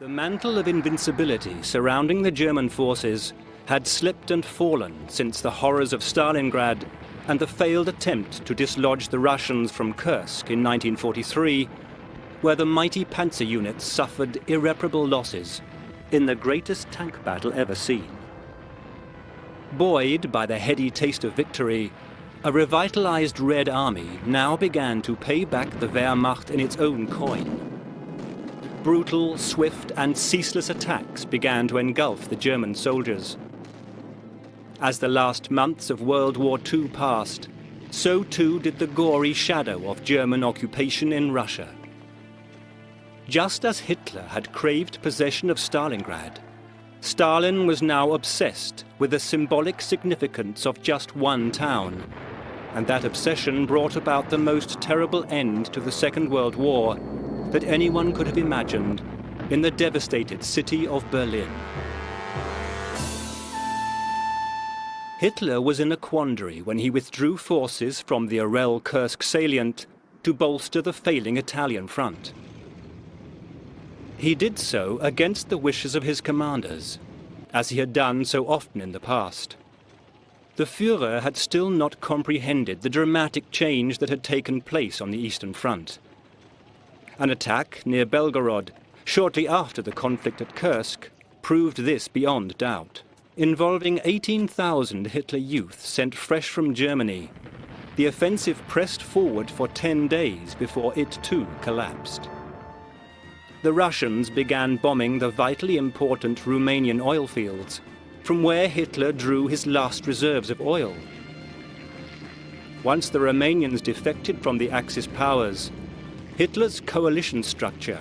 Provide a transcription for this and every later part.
The mantle of invincibility surrounding the German forces had slipped and fallen since the horrors of Stalingrad and the failed attempt to dislodge the Russians from Kursk in 1943, where the mighty panzer units suffered irreparable losses in the greatest tank battle ever seen. Buoyed by the heady taste of victory, a revitalized Red Army now began to pay back the Wehrmacht in its own coin. Brutal, swift, and ceaseless attacks began to engulf the German soldiers. As the last months of World War II passed, so too did the gory shadow of German occupation in Russia. Just as Hitler had craved possession of Stalingrad, Stalin was now obsessed with the symbolic significance of just one town, and that obsession brought about the most terrible end to the Second World War that anyone could have imagined in the devastated city of Berlin. Hitler was in a quandary when he withdrew forces from the Orel-Kursk salient to bolster the failing Italian front. He did so against the wishes of his commanders, as he had done so often in the past. The Führer had still not comprehended the dramatic change that had taken place on the Eastern Front. An attack near Belgorod, shortly after the conflict at Kursk, proved this beyond doubt. Involving 18,000 Hitler youth sent fresh from Germany, the offensive pressed forward for 10 days before it too collapsed. The Russians began bombing the vitally important Romanian oil fields, from where Hitler drew his last reserves of oil. Once the Romanians defected from the Axis powers, Hitler's coalition structure,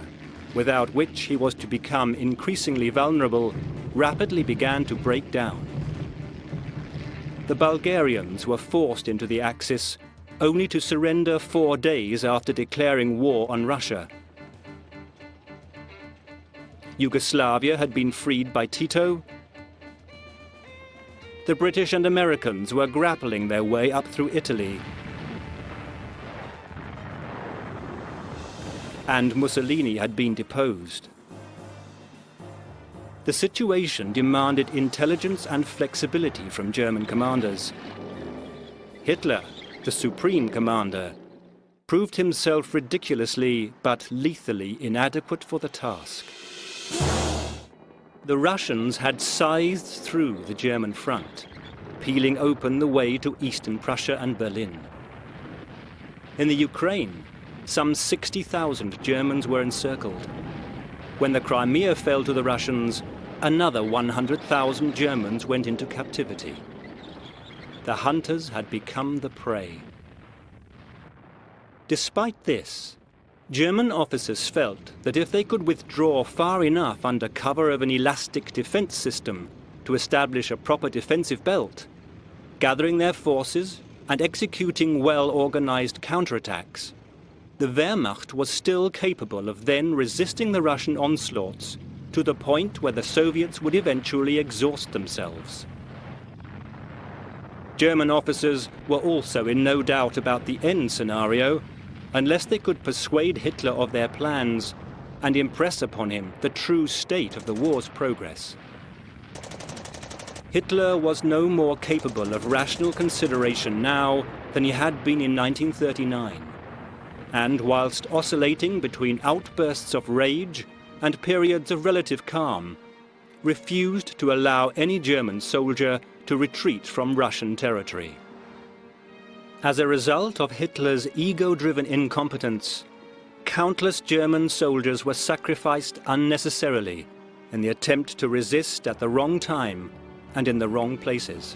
without which he was to become increasingly vulnerable, rapidly began to break down. The Bulgarians were forced into the Axis, only to surrender 4 days after declaring war on Russia. Yugoslavia had been freed by Tito. The British and Americans were grappling their way up through Italy. And Mussolini had been deposed. The situation demanded intelligence and flexibility from German commanders. Hitler, the supreme commander, proved himself ridiculously but lethally inadequate for the task. The Russians had scythed through the German front, peeling open the way to Eastern Prussia and Berlin. In the Ukraine, some 60,000 Germans were encircled. When the Crimea fell to the Russians, another 100,000 Germans went into captivity. The hunters had become the prey. Despite this, German officers felt that if they could withdraw far enough under cover of an elastic defense system to establish a proper defensive belt, gathering their forces and executing well-organized counterattacks, the Wehrmacht was still capable of then resisting the Russian onslaughts to the point where the Soviets would eventually exhaust themselves. German officers were also in no doubt about the end scenario, unless they could persuade Hitler of their plans and impress upon him the true state of the war's progress. Hitler was no more capable of rational consideration now than he had been in 1939. And whilst oscillating between outbursts of rage and periods of relative calm, refused to allow any German soldier to retreat from Russian territory. As a result of Hitler's ego-driven incompetence, countless German soldiers were sacrificed unnecessarily in the attempt to resist at the wrong time and in the wrong places.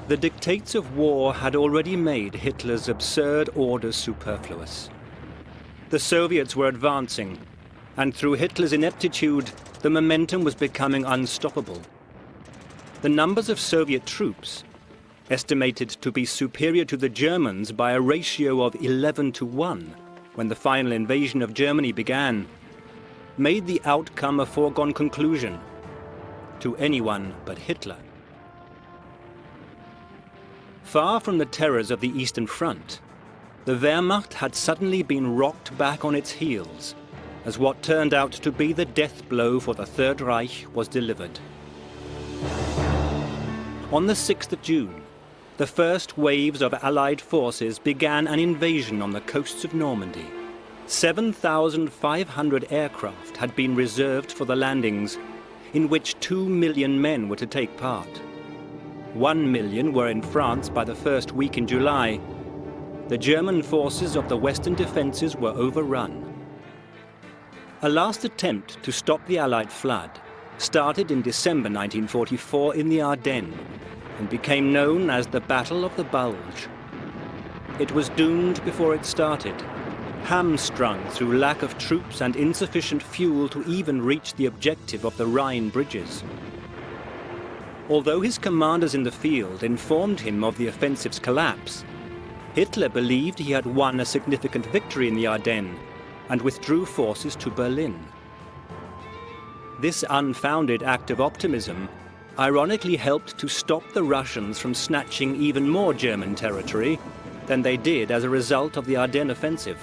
The dictates of war had already made Hitler's absurd orders superfluous. The Soviets were advancing, and through Hitler's ineptitude, the momentum was becoming unstoppable. The numbers of Soviet troops, estimated to be superior to the Germans by a ratio of 11-1 when the final invasion of Germany began, made the outcome a foregone conclusion to anyone but Hitler. Far from the terrors of the Eastern Front, the Wehrmacht had suddenly been rocked back on its heels as what turned out to be the death blow for the Third Reich was delivered. On the 6th of June, the first waves of Allied forces began an invasion on the coasts of Normandy. 7,500 aircraft had been reserved for the landings, in which 2 million men were to take part. 1 million were in France by the first week in July. The German forces of the Western defences were overrun. A last attempt to stop the Allied flood started in December 1944 in the Ardennes and became known as the Battle of the Bulge. It was doomed before it started, hamstrung through lack of troops and insufficient fuel to even reach the objective of the Rhine bridges. Although his commanders in the field informed him of the offensive's collapse, Hitler believed he had won a significant victory in the Ardennes and withdrew forces to Berlin. This unfounded act of optimism ironically helped to stop the Russians from snatching even more German territory than they did as a result of the Ardennes offensive.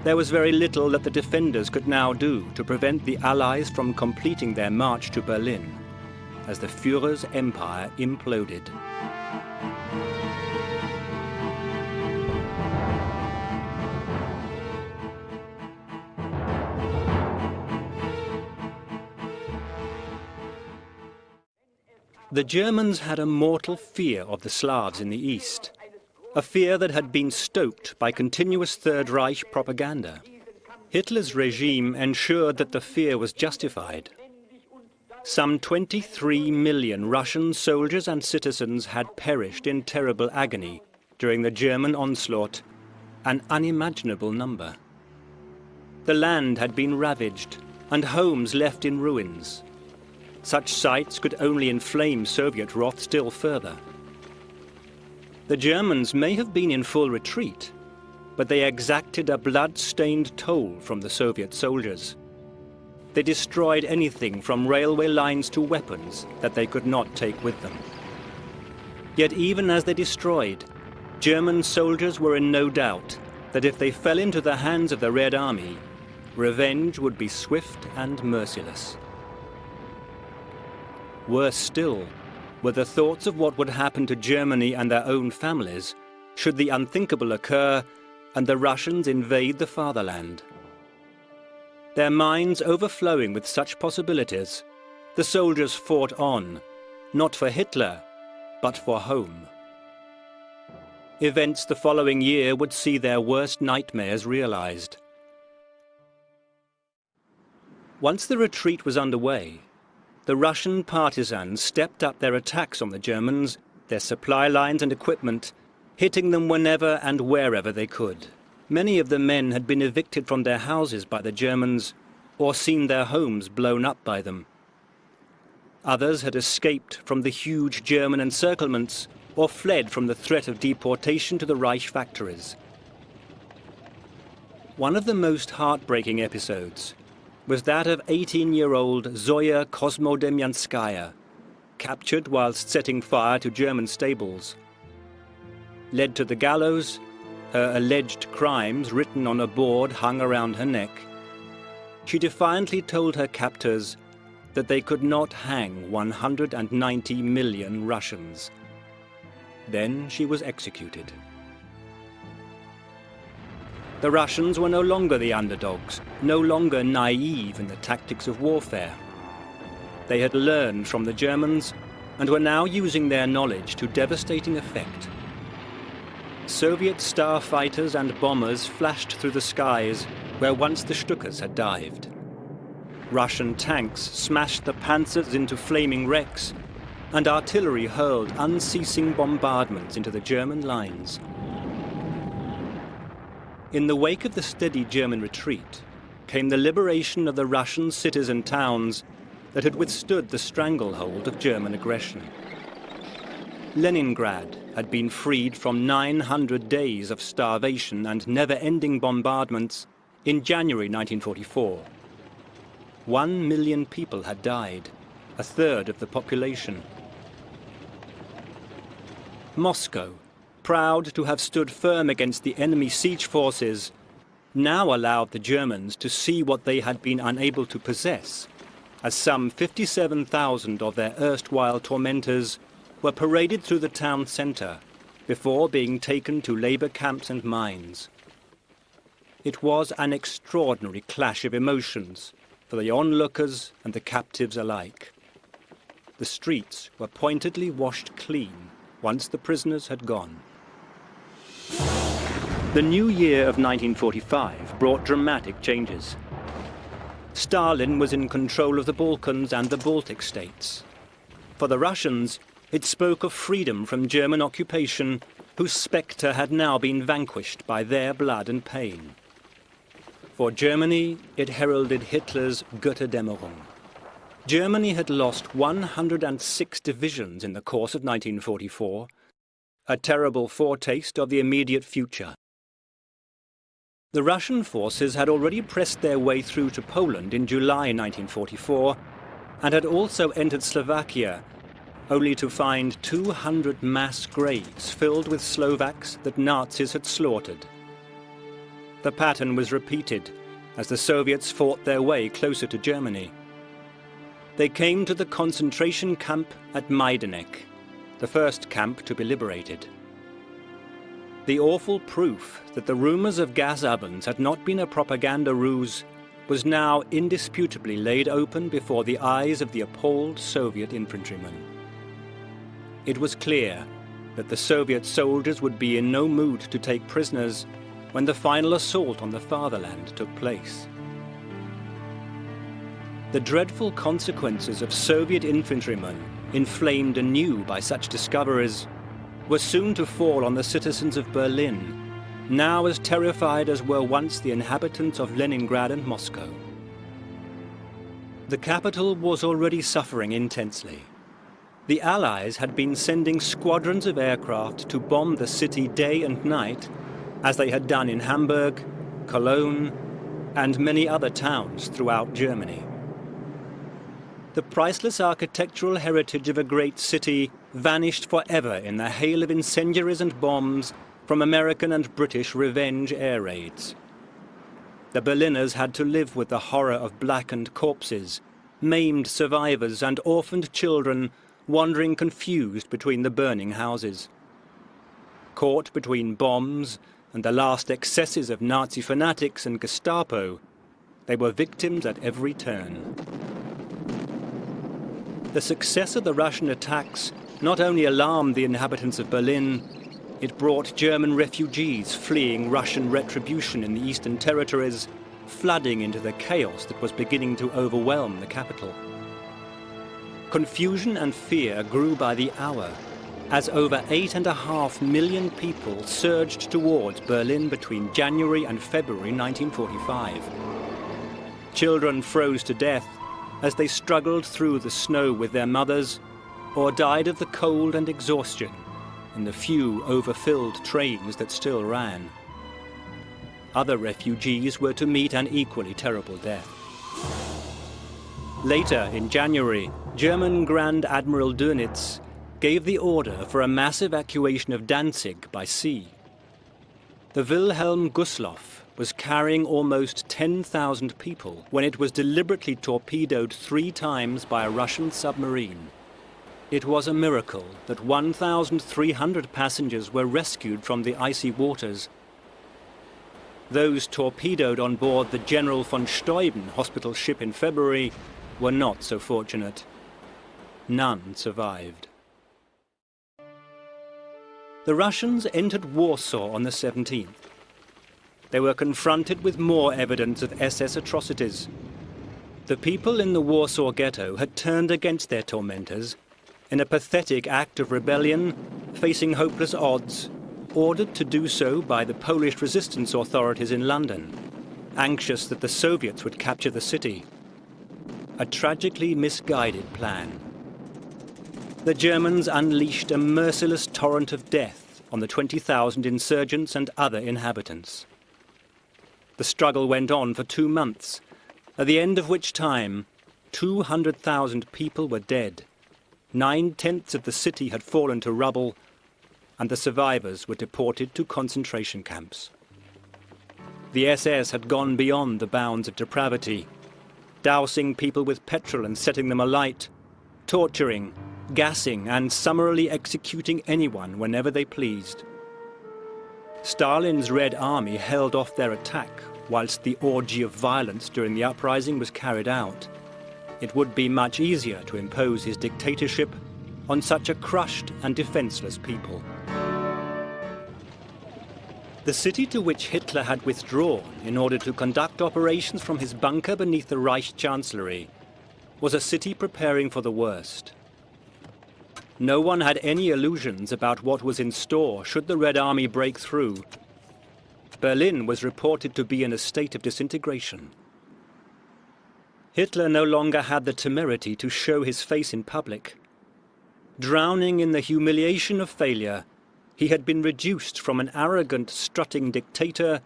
There was very little that the defenders could now do to prevent the Allies from completing their march to Berlin, as the Führer's empire imploded. The Germans had a mortal fear of the Slavs in the east, a fear that had been stoked by continuous Third Reich propaganda. Hitler's regime ensured that the fear was justified. Some 23 million Russian soldiers and citizens had perished in terrible agony during the German onslaught, an unimaginable number. The land had been ravaged and homes left in ruins. Such sights could only inflame Soviet wrath still further. The Germans may have been in full retreat, but they exacted a blood-stained toll from the Soviet soldiers. They destroyed anything from railway lines to weapons that they could not take with them. Yet even as they destroyed, German soldiers were in no doubt that if they fell into the hands of the Red Army, revenge would be swift and merciless. Worse still were the thoughts of what would happen to Germany and their own families should the unthinkable occur and the Russians invade the fatherland. Their minds overflowing with such possibilities, the soldiers fought on, not for Hitler, but for home. Events the following year would see their worst nightmares realized. Once the retreat was underway, the Russian partisans stepped up their attacks on the Germans, their supply lines and equipment, hitting them whenever and wherever they could. Many of the men had been evicted from their houses by the Germans or seen their homes blown up by them. Others had escaped from the huge German encirclements or fled from the threat of deportation to the Reich factories. One of the most heartbreaking episodes was that of 18-year-old Zoya Kosmodemyanskaya, captured whilst setting fire to German stables. Led to the gallows, her alleged crimes written on a board hung around her neck, she defiantly told her captors that they could not hang 190 million Russians. Then she was executed. The Russians were no longer the underdogs, no longer naive in the tactics of warfare. They had learned from the Germans and were now using their knowledge to devastating effect. Soviet starfighters and bombers flashed through the skies where once the Stukas had dived. Russian tanks smashed the panzers into flaming wrecks, and artillery hurled unceasing bombardments into the German lines. In the wake of the steady German retreat came the liberation of the Russian cities and towns that had withstood the stranglehold of German aggression. Leningrad had been freed from 900 days of starvation and never-ending bombardments in January 1944. 1 million people had died, a third of the population. Moscow, proud to have stood firm against the enemy siege forces, now allowed the Germans to see what they had been unable to possess, as some 57,000 of their erstwhile tormentors were paraded through the town centre before being taken to labour camps and mines. It was an extraordinary clash of emotions for the onlookers and the captives alike. The streets were pointedly washed clean once the prisoners had gone. The new year of 1945 brought dramatic changes. Stalin was in control of the Balkans and the Baltic states. For the Russians, it spoke of freedom from German occupation, whose spectre had now been vanquished by their blood and pain. For Germany, it heralded Hitler's Götterdämmerung. Germany had lost 106 divisions in the course of 1944, a terrible foretaste of the immediate future. The Russian forces had already pressed their way through to Poland in July 1944 and had also entered Slovakia, only to find 200 mass graves filled with Slovaks that Nazis had slaughtered. The pattern was repeated as the Soviets fought their way closer to Germany. They came to the concentration camp at Majdanek, the first camp to be liberated. The awful proof that the rumours of gas ovens had not been a propaganda ruse was now indisputably laid open before the eyes of the appalled Soviet infantrymen. It was clear that the Soviet soldiers would be in no mood to take prisoners when the final assault on the fatherland took place. The dreadful consequences of Soviet infantrymen, inflamed anew by such discoveries, were soon to fall on the citizens of Berlin, now as terrified as were once the inhabitants of Leningrad and Moscow. The capital was already suffering intensely. The Allies had been sending squadrons of aircraft to bomb the city day and night, as they had done in Hamburg, Cologne, and many other towns throughout Germany. The priceless architectural heritage of a great city vanished forever in the hail of incendiaries and bombs from American and British revenge air raids. The Berliners had to live with the horror of blackened corpses, maimed survivors and orphaned children wandering confused between the burning houses. Caught between bombs and the last excesses of Nazi fanatics and Gestapo, they were victims at every turn. The success of the Russian attacks not only alarmed the inhabitants of Berlin, it brought German refugees fleeing Russian retribution in the Eastern Territories, flooding into the chaos that was beginning to overwhelm the capital. Confusion and fear grew by the hour, as over 8.5 million people surged towards Berlin between January and February 1945. Children froze to death as they struggled through the snow with their mothers, or died of the cold and exhaustion in the few overfilled trains that still ran. Other refugees were to meet an equally terrible death. Later, in January, German Grand Admiral Dönitz gave the order for a mass evacuation of Danzig by sea. The Wilhelm Gustloff was carrying almost 10,000 people when it was deliberately torpedoed 3 times by a Russian submarine. It was a miracle that 1,300 passengers were rescued from the icy waters. Those torpedoed on board the General von Steuben hospital ship in February were not so fortunate. None survived. The Russians entered Warsaw on the 17th. They were confronted with more evidence of SS atrocities. The people in the Warsaw ghetto had turned against their tormentors in a pathetic act of rebellion, facing hopeless odds, ordered to do so by the Polish resistance authorities in London, anxious that the Soviets would capture the city. A tragically misguided plan. The Germans unleashed a merciless torrent of death on the 20,000 insurgents and other inhabitants. The struggle went on for 2 months, at the end of which time 200,000 people were dead. 9/10 of the city had fallen to rubble, and the survivors were deported to concentration camps. The SS had gone beyond the bounds of depravity, dousing people with petrol and setting them alight, torturing, gassing and summarily executing anyone whenever they pleased. Stalin's Red Army held off their attack whilst the orgy of violence during the uprising was carried out. It would be much easier to impose his dictatorship on such a crushed and defenseless people. The city to which Hitler had withdrawn in order to conduct operations from his bunker beneath the Reich Chancellery was a city preparing for the worst. No one had any illusions about what was in store should the Red Army break through. Berlin was reported to be in a state of disintegration. Hitler no longer had the temerity to show his face in public. Drowning in the humiliation of failure, he had been reduced from an arrogant, strutting dictator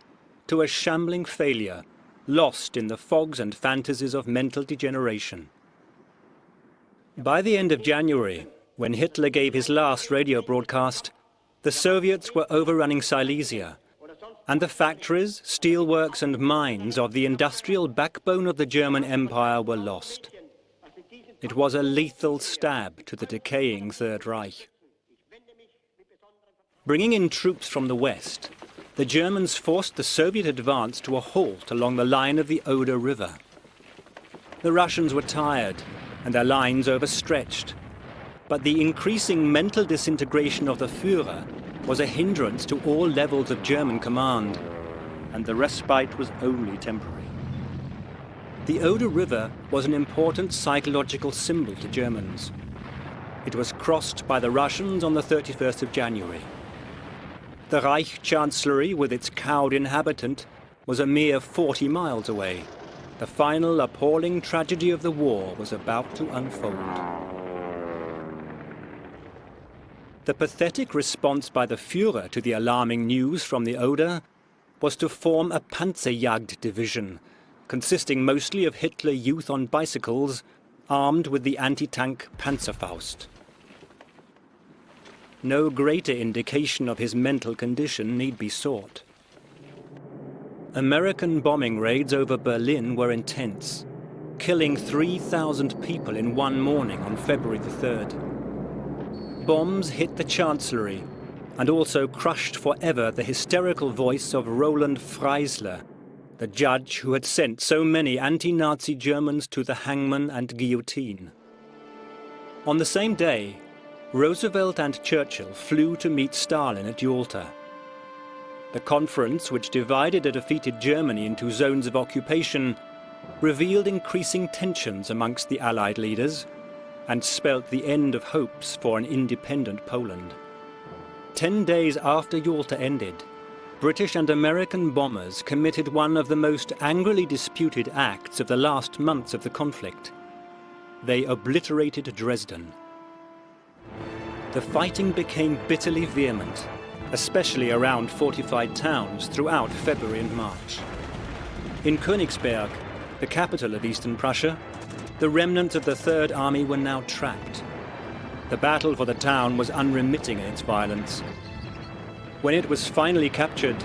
to a shambling failure, lost in the fogs and fantasies of mental degeneration. By the end of January, when Hitler gave his last radio broadcast, the Soviets were overrunning Silesia, and the factories, steelworks and mines of the industrial backbone of the German Empire were lost. It was a lethal stab to the decaying Third Reich. Bringing in troops from the west, the Germans forced the Soviet advance to a halt along the line of the Oder River. The Russians were tired and their lines overstretched, but the increasing mental disintegration of the Führer was a hindrance to all levels of German command, and the respite was only temporary. The Oder River was an important psychological symbol to Germans. It was crossed by the Russians on the 31st of January. The Reich Chancellery, with its cowed inhabitant, was a mere 40 miles away. The final appalling tragedy of the war was about to unfold. The pathetic response by the Führer to the alarming news from the Oder was to form a Panzerjagd division, consisting mostly of Hitler youth on bicycles, armed with the anti-tank Panzerfaust. No greater indication of his mental condition need be sought. American bombing raids over Berlin were intense, killing 3,000 people in one morning on February the 3rd. Bombs hit the Chancellery and also crushed forever the hysterical voice of Roland Freisler, the judge who had sent so many anti-Nazi Germans to the hangman and guillotine. On the same day, Roosevelt and Churchill flew to meet Stalin at Yalta. The conference, which divided a defeated Germany into zones of occupation, revealed increasing tensions amongst the Allied leaders and spelt the end of hopes for an independent Poland. 10 days after Yalta ended, British and American bombers committed one of the most angrily disputed acts of the last months of the conflict. They obliterated Dresden. The fighting became bitterly vehement, especially around fortified towns throughout February and March. In Königsberg, the capital of Eastern Prussia, the remnants of the Third Army were now trapped. The battle for the town was unremitting in its violence. When it was finally captured,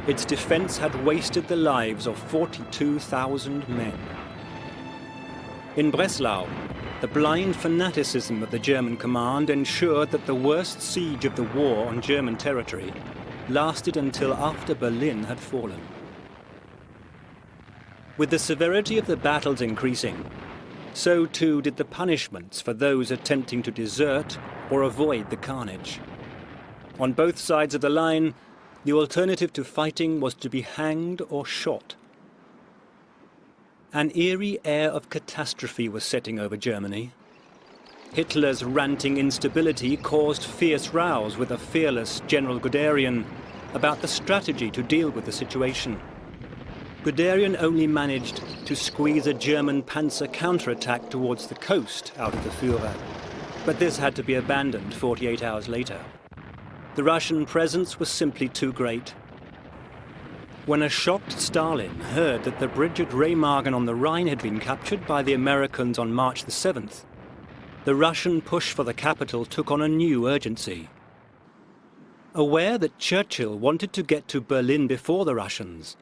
its defense had wasted the lives of 42,000 men. In Breslau, the blind fanaticism of the German command ensured that the worst siege of the war on German territory lasted until after Berlin had fallen. With the severity of the battles increasing, so too did the punishments for those attempting to desert or avoid the carnage. On both sides of the line, the alternative to fighting was to be hanged or shot. An eerie air of catastrophe was setting over Germany. Hitler's ranting instability caused fierce rows with a fearless General Guderian about the strategy to deal with the situation. Guderian only managed to squeeze a German panzer counterattack towards the coast out of the Führer, but this had to be abandoned 48 hours later. The Russian presence was simply too great. When a shocked Stalin heard that the bridge at Remagen on the Rhine had been captured by the Americans on March the 7th, the Russian push for the capital took on a new urgency. Aware that Churchill wanted to get to Berlin before the Russians,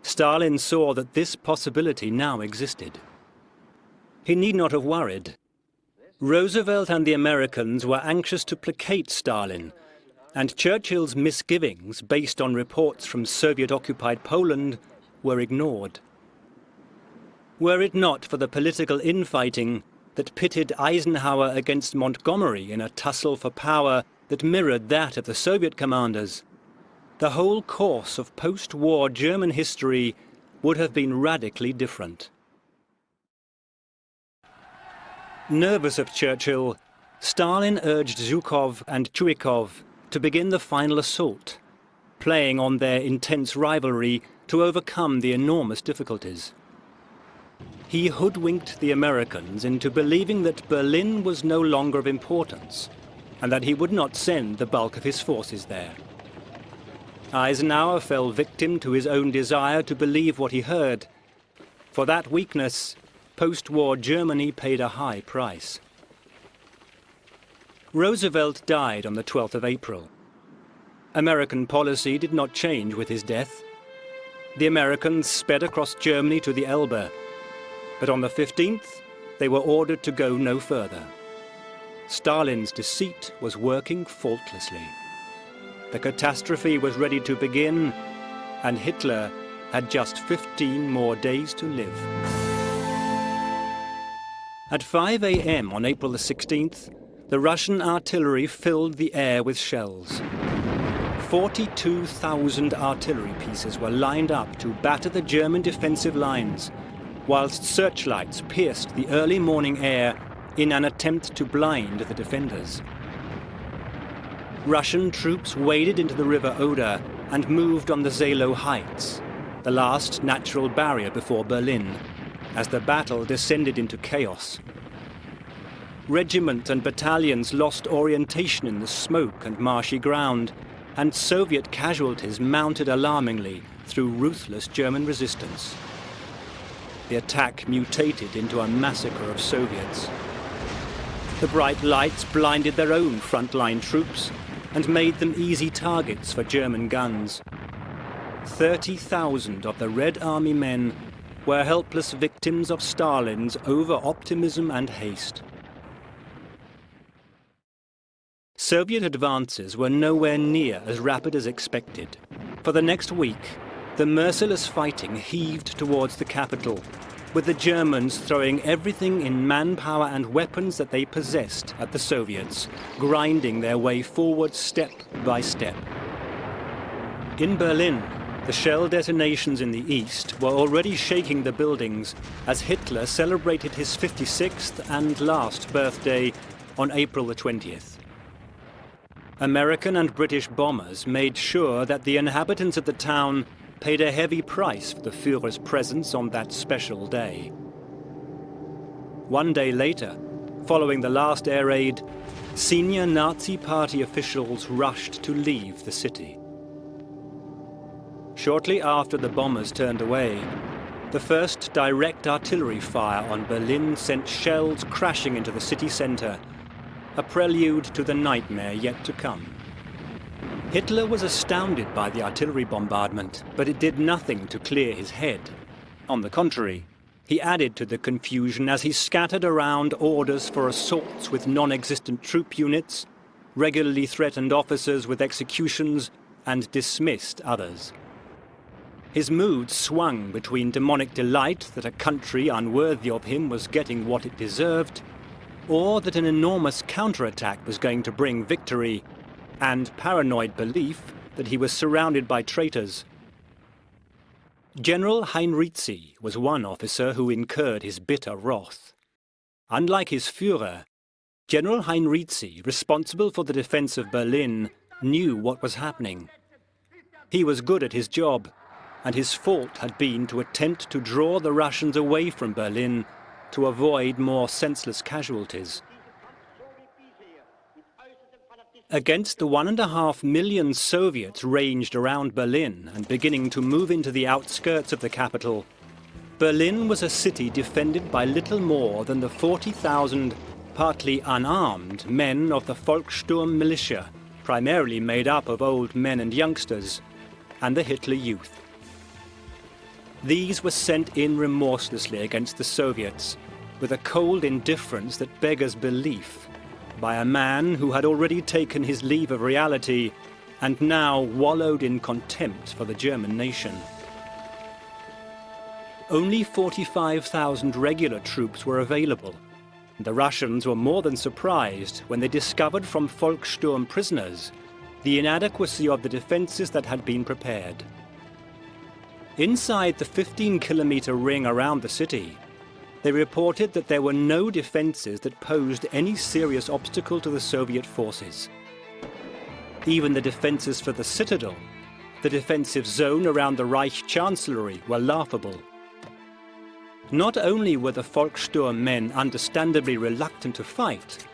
Stalin saw that this possibility now existed. He need not have worried. Roosevelt and the Americans were anxious to placate Stalin, and Churchill's misgivings, based on reports from Soviet-occupied Poland, were ignored. Were it not for the political infighting that pitted Eisenhower against Montgomery in a tussle for power that mirrored that of the Soviet commanders, the whole course of post-war German history would have been radically different. Nervous of Churchill, Stalin urged Zhukov and Chuikov to begin the final assault, playing on their intense rivalry to overcome the enormous difficulties. He hoodwinked the Americans into believing that Berlin was no longer of importance, and that he would not send the bulk of his forces there. Eisenhower fell victim to his own desire to believe what he heard. For that weakness, post-war Germany paid a high price. Roosevelt died on the 12th of April. American policy did not change with his death. The Americans sped across Germany to the Elbe, but on the 15th, they were ordered to go no further. Stalin's deceit was working faultlessly. The catastrophe was ready to begin, and Hitler had just 15 more days to live. At 5 a.m. on April the 16th, the Russian artillery filled the air with shells. 42,000 artillery pieces were lined up to batter the German defensive lines, whilst searchlights pierced the early morning air in an attempt to blind the defenders. Russian troops waded into the river Oder and moved on the Zelo Heights, the last natural barrier before Berlin, as the battle descended into chaos. Regiments and battalions lost orientation in the smoke and marshy ground, and Soviet casualties mounted alarmingly through ruthless German resistance. The attack mutated into a massacre of Soviets. The bright lights blinded their own frontline troops and made them easy targets for German guns. 30,000 of the Red Army men were helpless victims of Stalin's over-optimism and haste. Soviet advances were nowhere near as rapid as expected. For the next week, the merciless fighting heaved towards the capital, with the Germans throwing everything in manpower and weapons that they possessed at the Soviets, grinding their way forward step by step. In Berlin, the shell detonations in the east were already shaking the buildings as Hitler celebrated his 56th and last birthday on April the 20th. American and British bombers made sure that the inhabitants of the town paid a heavy price for the Führer's presence on that special day. One day later, following the last air raid, senior Nazi Party officials rushed to leave the city. Shortly after the bombers turned away, the first direct artillery fire on Berlin sent shells crashing into the city centre, a prelude to the nightmare yet to come. Hitler was astounded by the artillery bombardment, but it did nothing to clear his head. On the contrary, he added to the confusion as he scattered around orders for assaults with non-existent troop units, regularly threatened officers with executions, and dismissed others. His mood swung between demonic delight that a country unworthy of him was getting what it deserved, or that an enormous counterattack was going to bring victory, and paranoid belief that he was surrounded by traitors. General Heinrizi was one officer who incurred his bitter wrath. Unlike his Führer, General Heinrizi, responsible for the defense of Berlin, knew what was happening. He was good at his job, and his fault had been to attempt to draw the Russians away from Berlin to avoid more senseless casualties. Against the 1.5 million Soviets ranged around Berlin and beginning to move into the outskirts of the capital, Berlin was a city defended by little more than the 40,000 partly unarmed men of the Volkssturm militia, primarily made up of old men and youngsters, and the Hitler Youth. These were sent in remorselessly against the Soviets, with a cold indifference that beggars belief, by a man who had already taken his leave of reality and now wallowed in contempt for the German nation. Only 45,000 regular troops were available. The Russians were more than surprised when they discovered from Volkssturm prisoners the inadequacy of the defenses that had been prepared. Inside the 15-kilometer ring around the city, they reported that there were no defenses that posed any serious obstacle to the Soviet forces. Even the defenses for the citadel, the defensive zone around the Reich Chancellery, were laughable. Not only were the Volkssturm men understandably reluctant to fight,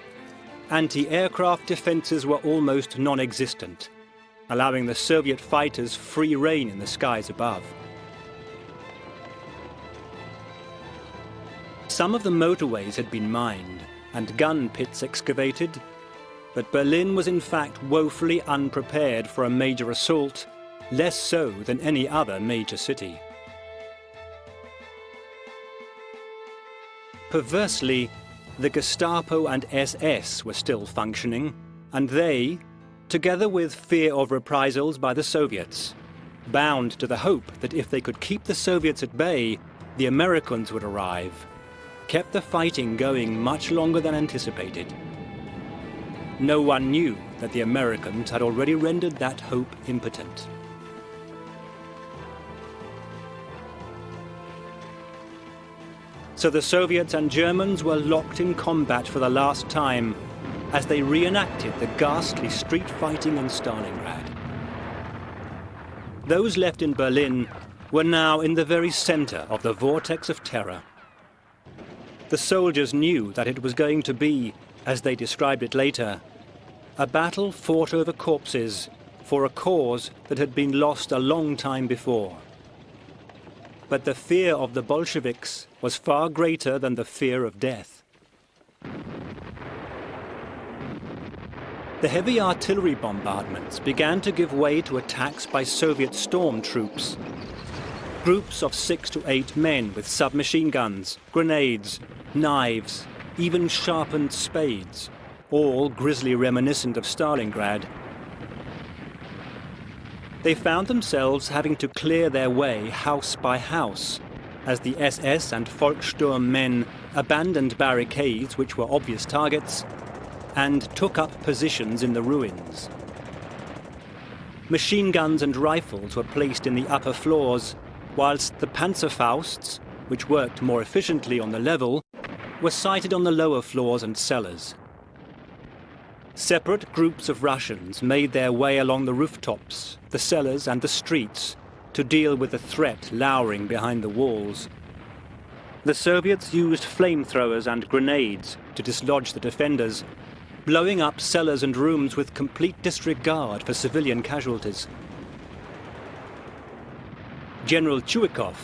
anti-aircraft defenses were almost non-existent, allowing the Soviet fighters free rein in the skies above. Some of the motorways had been mined and gun pits excavated, but Berlin was in fact woefully unprepared for a major assault, less so than any other major city. Perversely, the Gestapo and SS were still functioning, and they, together with fear of reprisals by the Soviets, bound to the hope that if they could keep the Soviets at bay, the Americans would arrive, kept the fighting going much longer than anticipated. No one knew that the Americans had already rendered that hope impotent. So the Soviets and Germans were locked in combat for the last time as they reenacted the ghastly street fighting in Stalingrad. Those left in Berlin were now in the very center of the vortex of terror. The soldiers knew that it was going to be, as they described it later, a battle fought over corpses for a cause that had been lost a long time before. But the fear of the Bolsheviks was far greater than the fear of death. The heavy artillery bombardments began to give way to attacks by Soviet storm troops. Groups of 6 to 8 men with submachine guns, grenades, knives, even sharpened spades, all grisly reminiscent of Stalingrad. They found themselves having to clear their way house by house, as the SS and Volkssturm men abandoned barricades which were obvious targets and took up positions in the ruins. Machine guns and rifles were placed in the upper floors, whilst the Panzerfausts, which worked more efficiently on the level, were sited on the lower floors and cellars. Separate groups of Russians made their way along the rooftops, the cellars and the streets to deal with the threat lowering behind the walls. The Soviets used flamethrowers and grenades to dislodge the defenders, blowing up cellars and rooms with complete disregard for civilian casualties. General Chuikov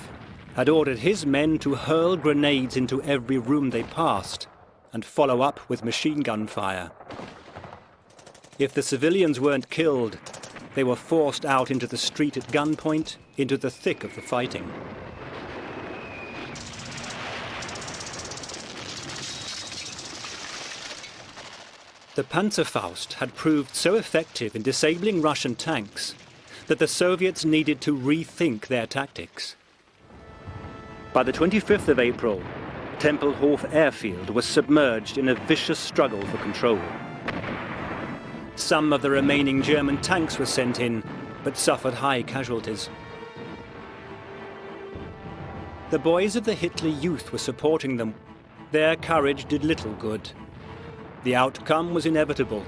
had ordered his men to hurl grenades into every room they passed and follow up with machine gun fire. If the civilians weren't killed, they were forced out into the street at gunpoint, into the thick of the fighting. The Panzerfaust had proved so effective in disabling Russian tanks that the Soviets needed to rethink their tactics. By the 25th of April, Tempelhof airfield was submerged in a vicious struggle for control. Some of the remaining German tanks were sent in, but suffered high casualties. The boys of the Hitler Youth were supporting them. Their courage did little good. The outcome was inevitable,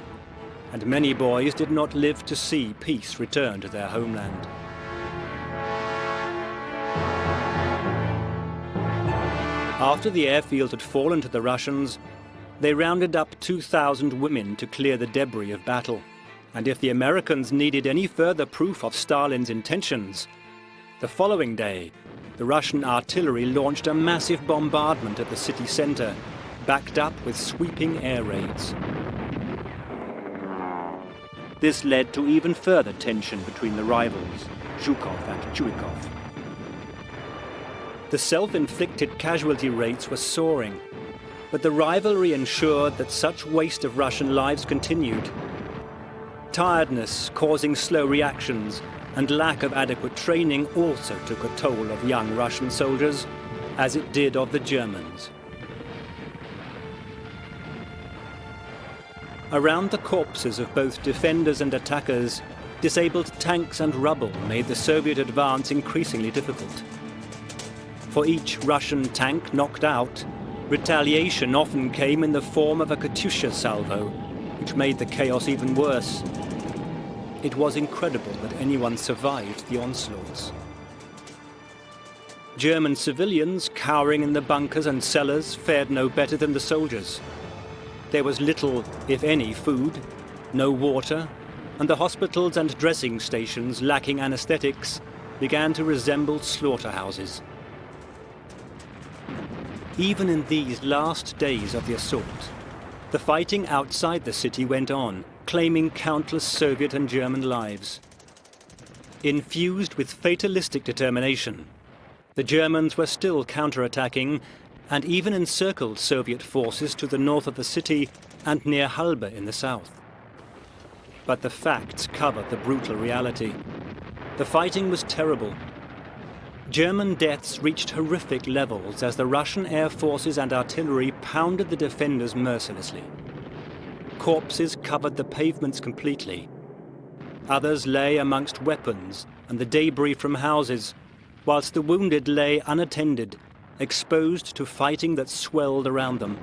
and many boys did not live to see peace return to their homeland. After the airfield had fallen to the Russians, they rounded up 2,000 women to clear the debris of battle. And if the Americans needed any further proof of Stalin's intentions, the following day, the Russian artillery launched a massive bombardment of the city center, backed up with sweeping air raids. This led to even further tension between the rivals, Zhukov and Chuikov. The self-inflicted casualty rates were soaring, but the rivalry ensured that such waste of Russian lives continued. Tiredness causing slow reactions and lack of adequate training also took a toll of young Russian soldiers, as it did of the Germans. Around the corpses of both defenders and attackers, disabled tanks and rubble made the Soviet advance increasingly difficult. For each Russian tank knocked out, retaliation often came in the form of a Katyusha salvo, which made the chaos even worse. It was incredible that anyone survived the onslaughts. German civilians cowering in the bunkers and cellars fared no better than the soldiers. There was little, if any, food, no water, and the hospitals and dressing stations, lacking anesthetics, began to resemble slaughterhouses. Even in these last days of the assault, the fighting outside the city went on, claiming countless Soviet and German lives. Infused with fatalistic determination, the Germans were still counterattacking and even encircled Soviet forces to the north of the city and near Halbe in the south. But the facts covered the brutal reality. The fighting was terrible. German deaths reached horrific levels as the Russian air forces and artillery pounded the defenders mercilessly. Corpses covered the pavements completely. Others lay amongst weapons and the debris from houses, whilst the wounded lay unattended, exposed to fighting that swelled around them.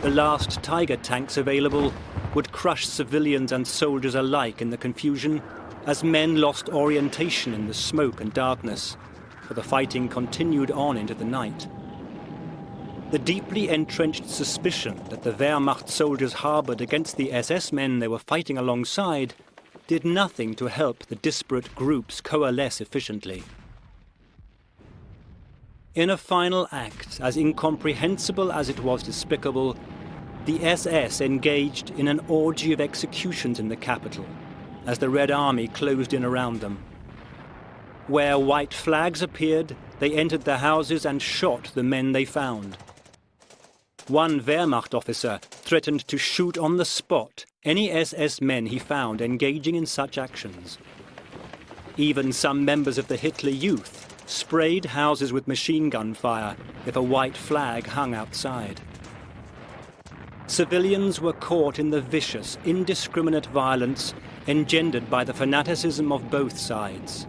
The last Tiger tanks available would crush civilians and soldiers alike in the confusion, as men lost orientation in the smoke and darkness, for the fighting continued on into the night. The deeply entrenched suspicion that the Wehrmacht soldiers harbored against the SS men they were fighting alongside did nothing to help the disparate groups coalesce efficiently. In a final act, as incomprehensible as it was despicable, the SS engaged in an orgy of executions in the capital, as the Red Army closed in around them. Where white flags appeared, they entered the houses and shot the men they found. One Wehrmacht officer threatened to shoot on the spot any SS men he found engaging in such actions. Even some members of the Hitler Youth sprayed houses with machine gun fire if a white flag hung outside. Civilians were caught in the vicious, indiscriminate violence engendered by the fanaticism of both sides.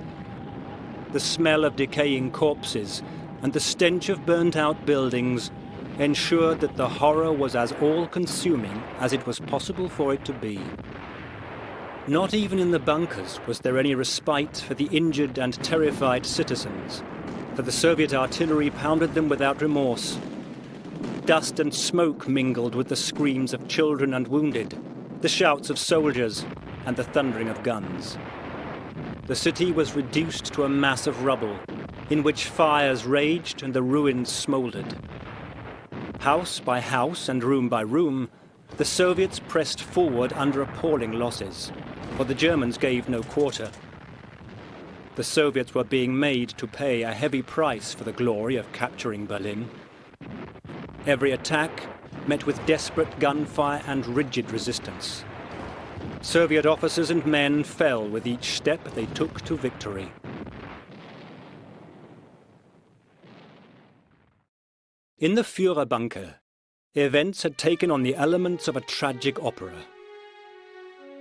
The smell of decaying corpses and the stench of burnt-out buildings ensured that the horror was as all-consuming as it was possible for it to be. Not even in the bunkers was there any respite for the injured and terrified citizens, for the Soviet artillery pounded them without remorse. Dust and smoke mingled with the screams of children and wounded, the shouts of soldiers, and the thundering of guns. The city was reduced to a mass of rubble, in which fires raged and the ruins smouldered. House by house and room by room, the Soviets pressed forward under appalling losses, for the Germans gave no quarter. The Soviets were being made to pay a heavy price for the glory of capturing Berlin. Every attack met with desperate gunfire and rigid resistance. Soviet officers and men fell with each step they took to victory. In the Führerbunker, events had taken on the elements of a tragic opera.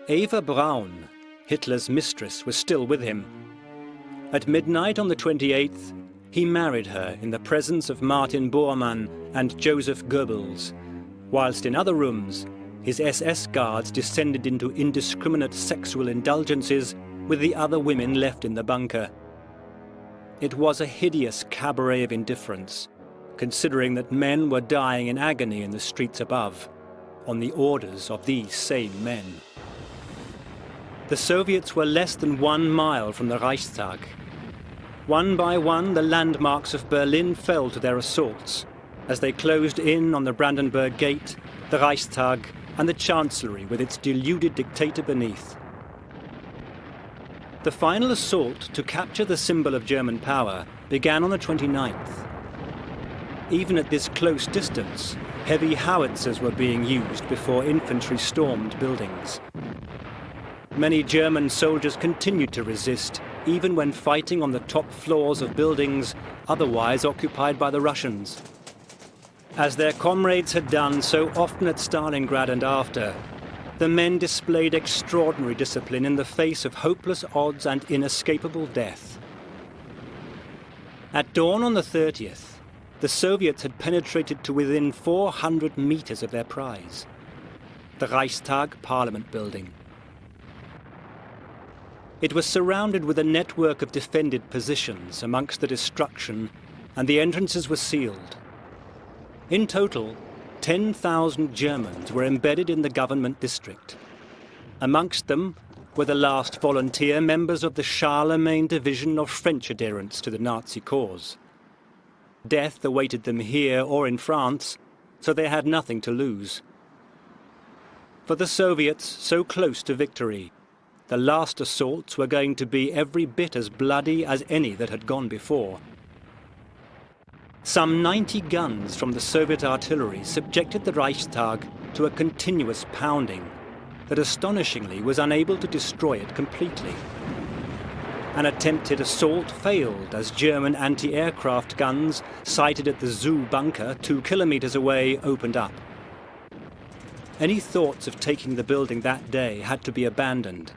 Eva Braun, Hitler's mistress, was still with him. At midnight on the 28th, he married her in the presence of Martin Bormann and Joseph Goebbels, whilst in other rooms, his SS guards descended into indiscriminate sexual indulgences with the other women left in the bunker. It was a hideous cabaret of indifference, considering that men were dying in agony in the streets above, on the orders of these same men. The Soviets were less than 1 mile from the Reichstag. One by one, the landmarks of Berlin fell to their assaults, as they closed in on the Brandenburg Gate, the Reichstag, and the Chancellery with its deluded dictator beneath. The final assault to capture the symbol of German power began on the 29th. Even at this close distance, heavy howitzers were being used before infantry stormed buildings. Many German soldiers continued to resist, even when fighting on the top floors of buildings otherwise occupied by the Russians. As their comrades had done so often at Stalingrad and after, the men displayed extraordinary discipline in the face of hopeless odds and inescapable death. At dawn on the 30th, the Soviets had penetrated to within 400 meters of their prize, the Reichstag Parliament building. It was surrounded with a network of defended positions amongst the destruction, and the entrances were sealed. In total, 10,000 Germans were embedded in the government district. Amongst them were the last volunteer members of the Charlemagne division of French adherents to the Nazi cause. Death awaited them here or in France, so they had nothing to lose. For the Soviets, so close to victory, the last assaults were going to be every bit as bloody as any that had gone before. Some 90 guns from the Soviet artillery subjected the Reichstag to a continuous pounding that astonishingly was unable to destroy it completely. An attempted assault failed as German anti-aircraft guns sighted at the Zoo bunker 2 kilometers away opened up. Any thoughts of taking the building that day had to be abandoned,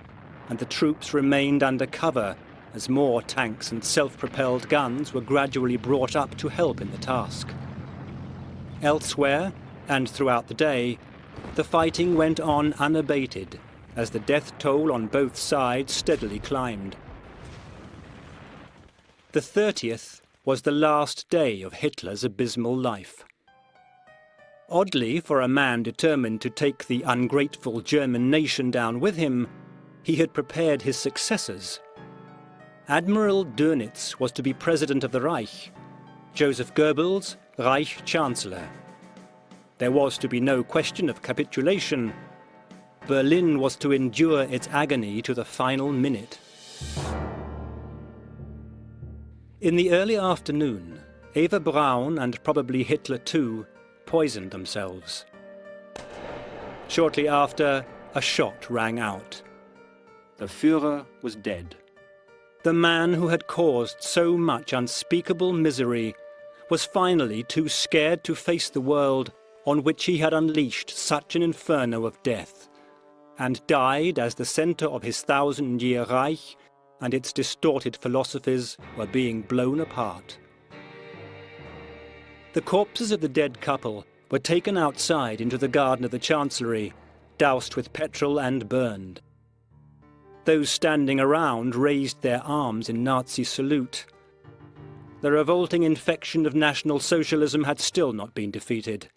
and the troops remained under cover as more tanks and self-propelled guns were gradually brought up to help in the task. Elsewhere, and throughout the day, the fighting went on unabated as the death toll on both sides steadily climbed. The 30th was the last day of Hitler's abysmal life. Oddly, for a man determined to take the ungrateful German nation down with him, he had prepared his successors. Admiral Dönitz was to be President of the Reich, Joseph Goebbels, Reich Chancellor. There was to be no question of capitulation. Berlin was to endure its agony to the final minute. In the early afternoon, Eva Braun and probably Hitler too poisoned themselves. Shortly after, a shot rang out. The Führer was dead. The man who had caused so much unspeakable misery was finally too scared to face the world on which he had unleashed such an inferno of death, and died as the centre of his 1,000-year Reich and its distorted philosophies were being blown apart. The corpses of the dead couple were taken outside into the garden of the Chancellery, doused with petrol and burned. Those standing around raised their arms in Nazi salute. The revolting infection of National Socialism had still not been defeated.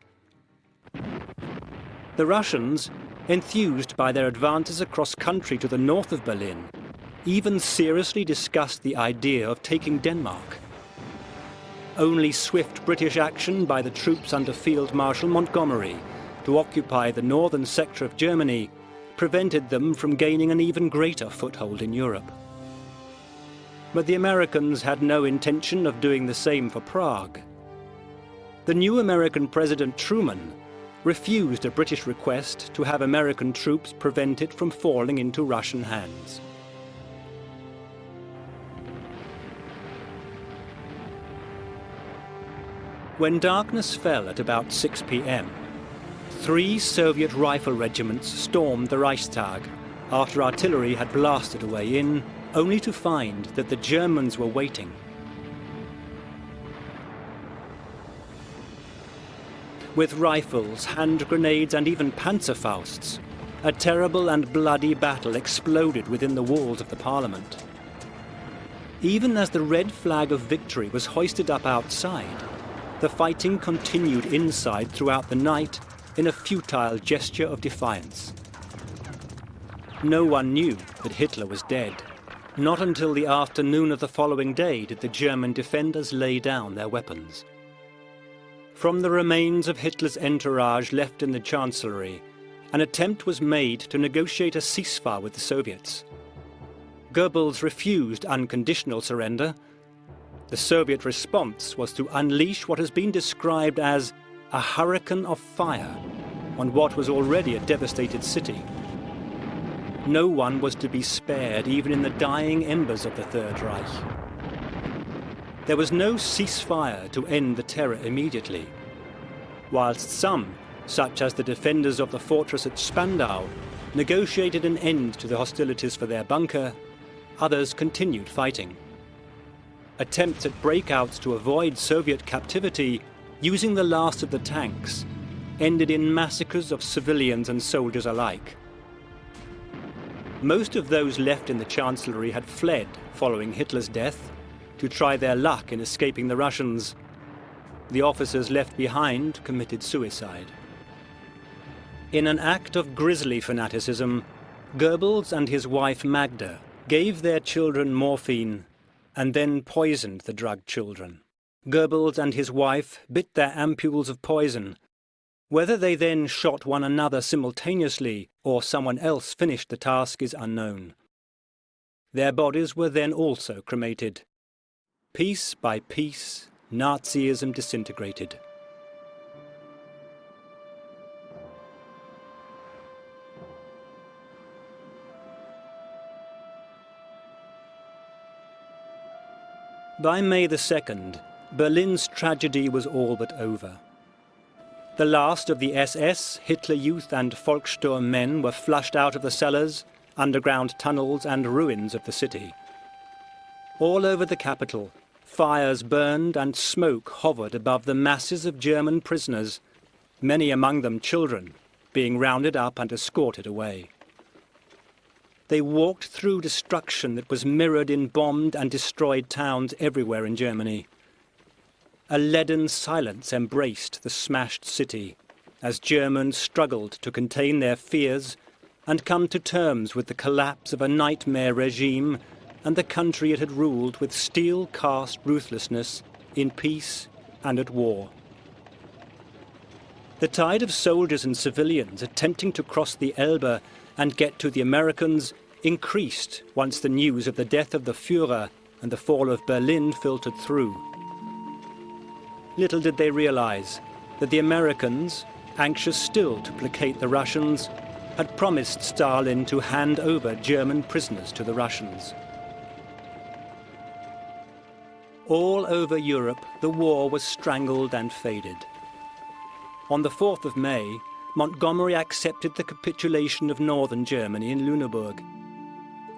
The Russians, enthused by their advances across country to the north of Berlin, even seriously discussed the idea of taking Denmark. Only swift British action by the troops under Field Marshal Montgomery to occupy the northern sector of Germany prevented them from gaining an even greater foothold in Europe. But the Americans had no intention of doing the same for Prague. The new American President Truman refused a British request to have American troops prevent it from falling into Russian hands. When darkness fell at about 6 p.m., 3 Soviet rifle regiments stormed the Reichstag after artillery had blasted a way in, only to find that the Germans were waiting. With rifles, hand grenades and even Panzerfausts, a terrible and bloody battle exploded within the walls of the Parliament. Even as the red flag of victory was hoisted up outside, the fighting continued inside throughout the night in a futile gesture of defiance. No one knew that Hitler was dead. Not until the afternoon of the following day did the German defenders lay down their weapons. From the remains of Hitler's entourage left in the Chancellery, an attempt was made to negotiate a ceasefire with the Soviets. Goebbels refused unconditional surrender. The Soviet response was to unleash what has been described as a hurricane of fire on what was already a devastated city. No one was to be spared, even in the dying embers of the Third Reich. There was no ceasefire to end the terror immediately, whilst some, such as the defenders of the fortress at Spandau, negotiated an end to the hostilities for their bunker, others continued fighting. Attempts at breakouts to avoid Soviet captivity, using the last of the tanks, ended in massacres of civilians and soldiers alike. Most of those left in the Chancellery had fled following Hitler's death to try their luck in escaping the Russians. The officers left behind committed suicide. In an act of grisly fanaticism, Goebbels and his wife Magda gave their children morphine and then poisoned the drugged children. Goebbels and his wife bit their ampules of poison. Whether they then shot one another simultaneously or someone else finished the task is unknown. Their bodies were then also cremated. Piece by piece, Nazism disintegrated. By May the 2nd, Berlin's tragedy was all but over. The last of the SS, Hitler Youth and Volkssturm men were flushed out of the cellars, underground tunnels and ruins of the city. All over the capital, fires burned and smoke hovered above the masses of German prisoners, many among them children, being rounded up and escorted away. They walked through destruction that was mirrored in bombed and destroyed towns everywhere in Germany. A leaden silence embraced the smashed city as Germans struggled to contain their fears and come to terms with the collapse of a nightmare regime and the country it had ruled with steel-cast ruthlessness in peace and at war. The tide of soldiers and civilians attempting to cross the Elbe and get to the Americans increased once the news of the death of the Führer and the fall of Berlin filtered through. Little did they realize that the Americans, anxious still to placate the Russians, had promised Stalin to hand over German prisoners to the Russians. All over Europe, the war was strangled and faded. On the 4th of May, Montgomery accepted the capitulation of northern Germany in Lüneburg,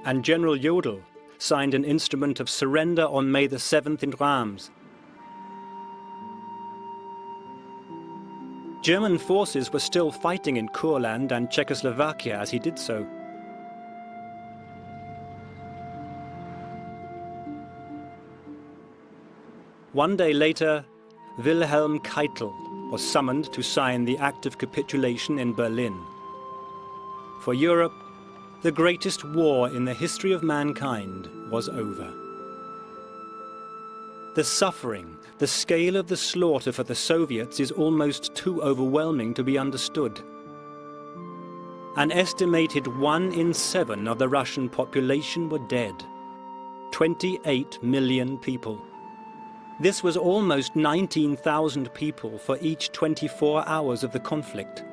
and General Jodl signed an instrument of surrender on May the 7th in Reims. German forces were still fighting in Courland and Czechoslovakia as he did so. One day later, Wilhelm Keitel was summoned to sign the Act of Capitulation in Berlin. For Europe, the greatest war in the history of mankind was over. The suffering, the scale of the slaughter for the Soviets is almost too overwhelming to be understood. An estimated 1 in 7 of the Russian population were dead. 28 million people. This was almost 19,000 people for each 24 hours of the conflict.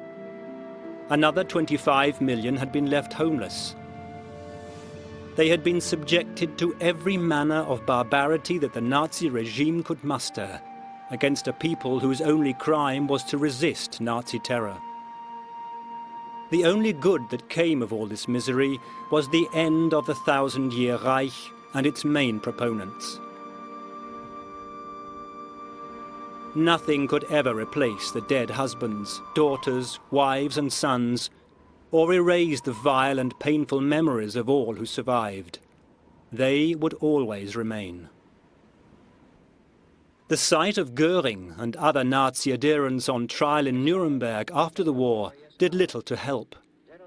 Another 25 million had been left homeless. They had been subjected to every manner of barbarity that the Nazi regime could muster against a people whose only crime was to resist Nazi terror. The only good that came of all this misery was the end of the 1,000-year Reich and its main proponents. Nothing could ever replace the dead husbands, daughters, wives and sons, or erase the vile and painful memories of all who survived. They would always remain. The sight of Göring and other Nazi adherents on trial in Nuremberg after the war did little to help.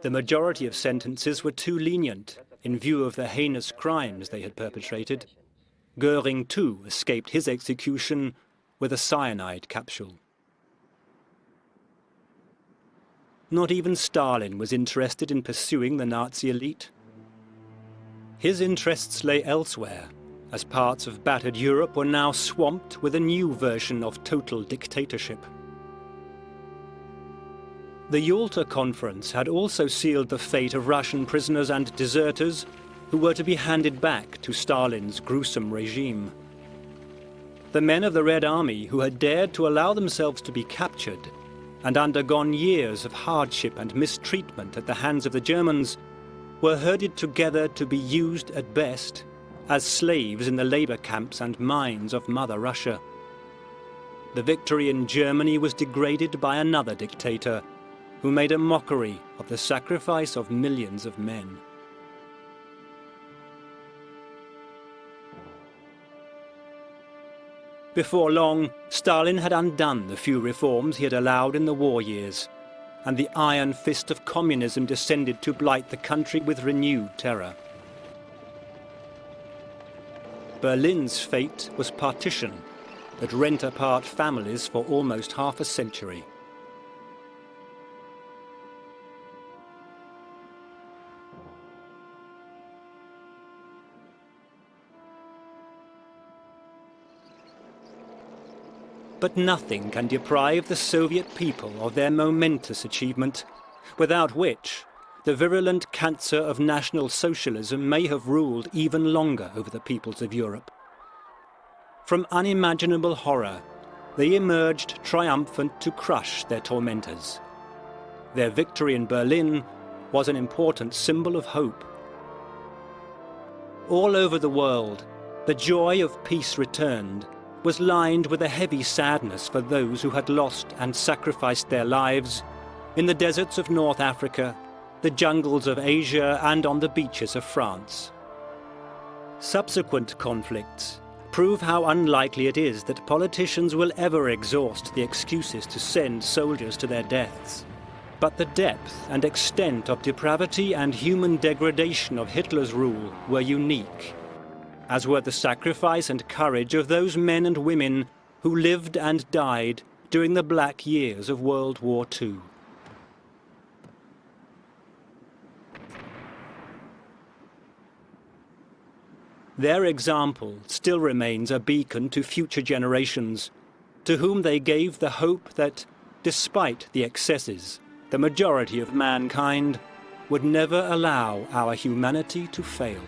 The majority of sentences were too lenient in view of the heinous crimes they had perpetrated. Göring, too, escaped his execution with a cyanide capsule. Not even Stalin was interested in pursuing the Nazi elite. His interests lay elsewhere, as parts of battered Europe were now swamped with a new version of total dictatorship. The Yalta Conference had also sealed the fate of Russian prisoners and deserters who were to be handed back to Stalin's gruesome regime. The men of the Red Army who had dared to allow themselves to be captured and undergone years of hardship and mistreatment at the hands of the Germans were herded together to be used at best as slaves in the labor camps and mines of Mother Russia. The victory in Germany was degraded by another dictator who made a mockery of the sacrifice of millions of men. Before long, Stalin had undone the few reforms he had allowed in the war years, and the iron fist of communism descended to blight the country with renewed terror. Berlin's fate was partition that rent apart families for almost half a century. But nothing can deprive the Soviet people of their momentous achievement, without which the virulent cancer of National Socialism may have ruled even longer over the peoples of Europe. From unimaginable horror, they emerged triumphant to crush their tormentors. Their victory in Berlin was an important symbol of hope. All over the world, the joy of peace returned was lined with a heavy sadness for those who had lost and sacrificed their lives in the deserts of North Africa, the jungles of Asia, and on the beaches of France. Subsequent conflicts prove how unlikely it is that politicians will ever exhaust the excuses to send soldiers to their deaths. But the depth and extent of depravity and human degradation of Hitler's rule were unique, as were the sacrifice and courage of those men and women who lived and died during the black years of World War II. Their example still remains a beacon to future generations, to whom they gave the hope that, despite the excesses, the majority of mankind would never allow our humanity to fail.